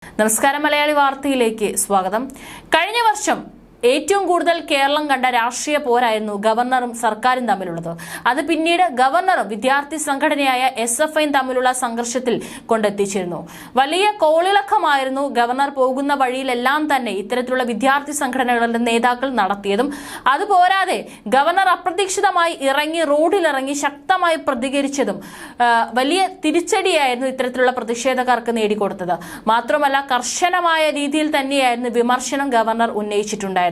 നമസ്കാരം, മലയാളി വാർത്തയിലേക്ക് സ്വാഗതം. കഴിഞ്ഞ വർഷം ഏറ്റവും കൂടുതൽ കേരളം കണ്ട രാഷ്ട്രീയ പോരായിരുന്നു ഗവർണറും സർക്കാരും തമ്മിലുള്ളത്. അത് പിന്നീട് ഗവർണറും വിദ്യാർത്ഥി സംഘടനയായ SFIയും തമ്മിലുള്ള സംഘർഷത്തിൽ കൊണ്ടെത്തിച്ചിരുന്നു. വലിയ കോളിളക്കമായിരുന്നു ഗവർണർ പോകുന്ന വഴിയിലെല്ലാം തന്നെ ഇത്തരത്തിലുള്ള വിദ്യാർത്ഥി സംഘടനകളുടെ നേതാക്കൾ നടത്തിയതും. അതുപോരാതെ ഗവർണർ അപ്രതീക്ഷിതമായി റോഡിലിറങ്ങി ശക്തമായി പ്രതികരിച്ചതും വലിയ തിരിച്ചടിയായിരുന്നു ഇത്തരത്തിലുള്ള പ്രതിഷേധക്കാർക്ക് നേടിക്കൊടുത്തത്. മാത്രമല്ല, കർശനമായ രീതിയിൽ തന്നെയായിരുന്നു വിമർശനം ഗവർണർ ഉന്നയിച്ചിട്ടുണ്ടായിരുന്നത്.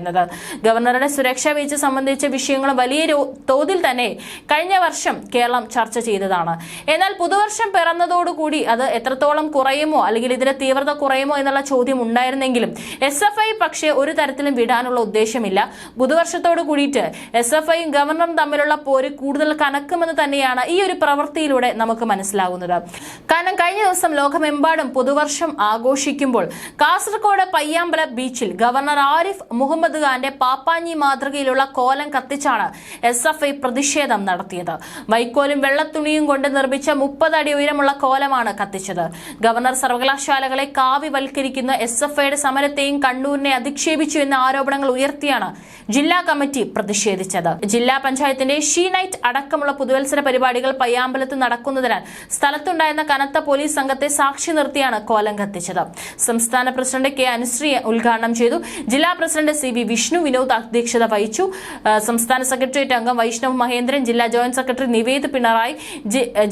ഗവർണറുടെ സുരക്ഷാ വീഴ്ച സംബന്ധിച്ച വിഷയങ്ങൾ വലിയ തോതിൽ തന്നെ കഴിഞ്ഞ വർഷം കേരളം ചർച്ച ചെയ്തതാണ്. എന്നാൽ പുതുവർഷം പിറന്നതോടുകൂടി അത് എത്രത്തോളം കുറയുമോ അല്ലെങ്കിൽ ഇതിന്റെ തീവ്രത കുറയുമോ എന്നുള്ള ചോദ്യം ഉണ്ടായിരുന്നെങ്കിലും SFI പക്ഷേ ഒരു തരത്തിലും വിടാനുള്ള ഉദ്ദേശമില്ല. പുതുവർഷത്തോട് കൂടിയിട്ട് SFIയും ഗവർണറും തമ്മിലുള്ള പോര് കൂടുതൽ കനക്കുമെന്ന് തന്നെയാണ് ഈ ഒരു പ്രവൃത്തിയിലൂടെ നമുക്ക് മനസ്സിലാകുന്നത്. കാരണം കഴിഞ്ഞ ദിവസം ലോകമെമ്പാടും പുതുവർഷം ആഘോഷിക്കുമ്പോൾ കാസർഗോഡ് പയ്യാമ്പല ബീച്ചിൽ ഗവർണർ ആരിഫ് മുഹമ്മദ് ഖാന്റെ പാപ്പാഞ്ഞി മാതൃകയിലുള്ള കോലം കത്തിച്ചാണ് SFI പ്രതിഷേധം നടത്തിയത്. വൈക്കോലും വെള്ളത്തുണിയും കൊണ്ട് നിർമ്മിച്ച 30 അടി ഉയരമുള്ള കോലമാണ് കത്തിച്ചത്. ഗവർണർ സർവകലാശാലകളെ കാവ്യവൽക്കരിക്കുന്ന SFIയുടെ സമരത്തെയും കണ്ണൂരിനെ അധിക്ഷേപിച്ചു എന്ന ആരോപണങ്ങൾ ഉയർത്തിയാണ് ജില്ലാ കമ്മിറ്റി പ്രതിഷേധിച്ചത്. ജില്ലാ പഞ്ചായത്തിന്റെ ഷീ നൈറ്റ് അടക്കമുള്ള പുതുവത്സര പരിപാടികൾ പയ്യാമ്പലത്ത് നടക്കുന്നതിനാൽ സ്ഥലത്തുണ്ടായിരുന്ന കനത്ത പോലീസ് സംഘത്തെ സാക്ഷി നിർത്തിയാണ് കോലം കത്തിച്ചത്. സംസ്ഥാന പ്രസിഡന്റ് K അനുശ്രീ ഉദ്ഘാടനം ചെയ്തു. ജില്ലാ പ്രസിഡന്റ് CB വിഷ്ണു വിനോദ് അധ്യക്ഷത വഹിച്ചു. സംസ്ഥാന സെക്രട്ടേറിയറ്റ് അംഗം വൈഷ്ണവ് മഹേന്ദ്രൻ, ജില്ലാ ജോയിന്റ് സെക്രട്ടറി നിവേദ് പിണറായി,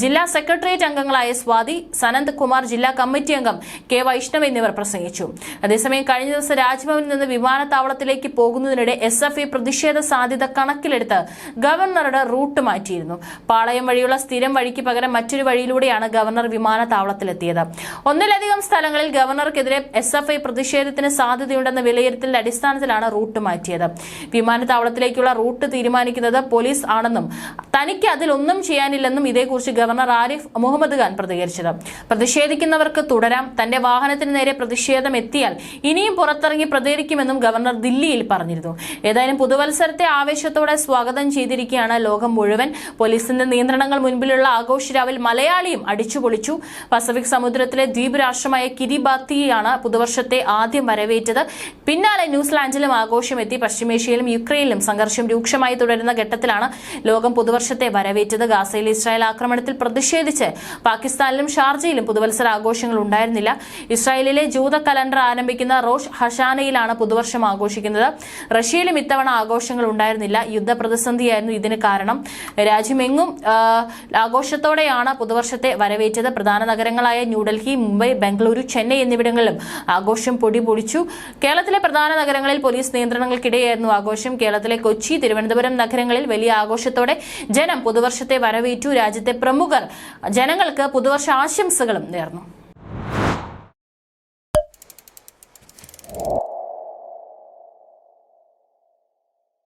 ജില്ലാ സെക്രട്ടേറിയറ്റ് അംഗങ്ങളായ സ്വാതി, സനന്ത് കുമാർ, ജില്ലാ കമ്മിറ്റി അംഗം K വൈഷ്ണവ് എന്നിവർ പ്രസംഗിച്ചു. അതേസമയം കഴിഞ്ഞ ദിവസം രാജ്ഭവനിൽ നിന്ന് വിമാനത്താവളത്തിലേക്ക് പോകുന്നതിനിടെ SFI പ്രതിഷേധ സാധ്യത കണക്കിലെടുത്ത് ഗവർണറുടെ റൂട്ട് മാറ്റിയിരുന്നു. പാളയം വഴിയുള്ള സ്ഥിരം വഴിക്ക് പകരം മറ്റൊരു വഴിയിലൂടെയാണ് ഗവർണർ വിമാനത്താവളത്തിലെത്തിയത്. ഒന്നിലധികം സ്ഥലങ്ങളിൽ ഗവർണർക്കെതിരെ SFI പ്രതിഷേധത്തിന് സാധ്യതയുണ്ടെന്ന വിലയിരുത്തലിന്റെ അടിസ്ഥാനത്തിലാണ് റൂട്ട് മാറ്റിയത്. വിമാനത്താവളത്തിലേക്കുള്ള റൂട്ട് തീരുമാനിക്കുന്നത് പോലീസ് ആണെന്നും തനിക്ക് അതിലൊന്നും ചെയ്യാനില്ലെന്നും ഇതേക്കുറിച്ച് ഗവർണർ ആരിഫ് മുഹമ്മദ് ഖാൻ പ്രതികരിച്ചത്. പ്രതിഷേധിക്കുന്നവർക്ക് തുടരാം, തന്റെ വാഹനത്തിന് നേരെ പ്രതിഷേധം എത്തിയാൽ ഇനിയും പുറത്തിറങ്ങി പ്രതികരിക്കുമെന്നും ഗവർണർ ദില്ലിയിൽ പറഞ്ഞിരുന്നു. ഏതായാലും പുതുവത്സരത്തെ ആവേശത്തോടെ സ്വാഗതം ചെയ്തിരിക്കുകയാണ് ലോകം മുഴുവൻ. പോലീസിന്റെ നിയന്ത്രണങ്ങൾ മുൻപിലുള്ള ആഘോഷരാവിൽ മലയാളിയും അടിച്ചുപൊളിച്ചു. പസഫിക് സമുദ്രത്തിലെ ദ്വീപ് രാഷ്ട്രമായ കിരിബാത്തിയാണ് പുതുവർഷത്തെ ആദ്യം വരവേറ്റത്. പിന്നാലെ ന്യൂസിലാൻഡിലും ആഘോഷമെത്തി. പശ്ചിമേഷ്യയിലും യുക്രൈനിലും സംഘർഷം രൂക്ഷമായി തുടരുന്ന ഘട്ടത്തിലാണ് ലോകം പുതുവർഷത്തെ വരവേറ്റത്. ഗാസയിലെ ഇസ്രായേൽ ആക്രമണത്തിൽ പ്രതിഷേധിച്ച് പാകിസ്ഥാനിലും ഷാർജയിലും പുതുവത്സര ആഘോഷങ്ങൾ ഉണ്ടായിരുന്നില്ല. ഇസ്രായേലിലെ ജൂത കലണ്ടർ ആരംഭിക്കുന്ന റോഷ് ഹഷാനയിലാണ് പുതുവർഷം ആഘോഷിക്കുന്നത്. റഷ്യയിലും ഇത്തവണ ആഘോഷങ്ങൾ ഉണ്ടായിരുന്നില്ല. യുദ്ധപ്രതിസന്ധിയായിരുന്നു ഇതിന് കാരണം. രാജ്യമെങ്ങും ആഘോഷത്തോടെയാണ് പുതുവർഷത്തെ വരവേറ്റത്. പ്രധാന നഗരങ്ങളായ ന്യൂഡൽഹി, മുംബൈ, ബംഗളൂരു, ചെന്നൈ എന്നിവിടങ്ങളിലും ആഘോഷം പൊടിപൊടിച്ചു. കേരളത്തിലെ പ്രധാന നഗരങ്ങളിൽ പോലീസ് നിയന്ത്രണങ്ങൾക്കിടെയായിരുന്നു ആഘോഷം. കേരളത്തിലെ കൊച്ചി, തിരുവനന്തപുരം നഗരങ്ങളിൽ വലിയ ആഘോഷത്തോടെ ജനം പുതുവർഷത്തെ വരവേറ്റു. രാജ്യത്തെ പ്രമുഖർ ജനങ്ങൾക്ക് പുതുവർഷ ആശംസകളും നേർന്നു.